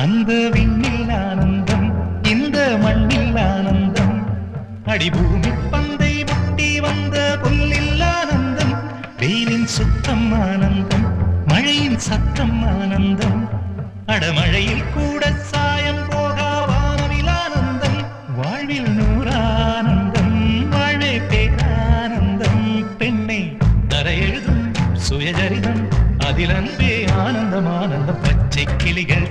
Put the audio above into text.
அந்த விண்ணில் ஆனந்தம் இந்த மண்ணில் ஆனந்தம் அடிபூமி பந்தை முட்டி வந்த புல்லில் ஆனந்தம் வெயிலின் சுத்தம் ஆனந்தம் மழையின் சத்தம் ஆனந்தம் அடமழையில் கூட சாயம் போகா வானவில் ஆனந்தம் வாழ்வில் நூறானந்தம் வாழ்வே பேரானந்தம் பெண்ணை தர எழுதும் சுயஜரிதம் அதில் அன்பே ஆனந்தம் ஆனந்தம் பச்சை கிளிகள்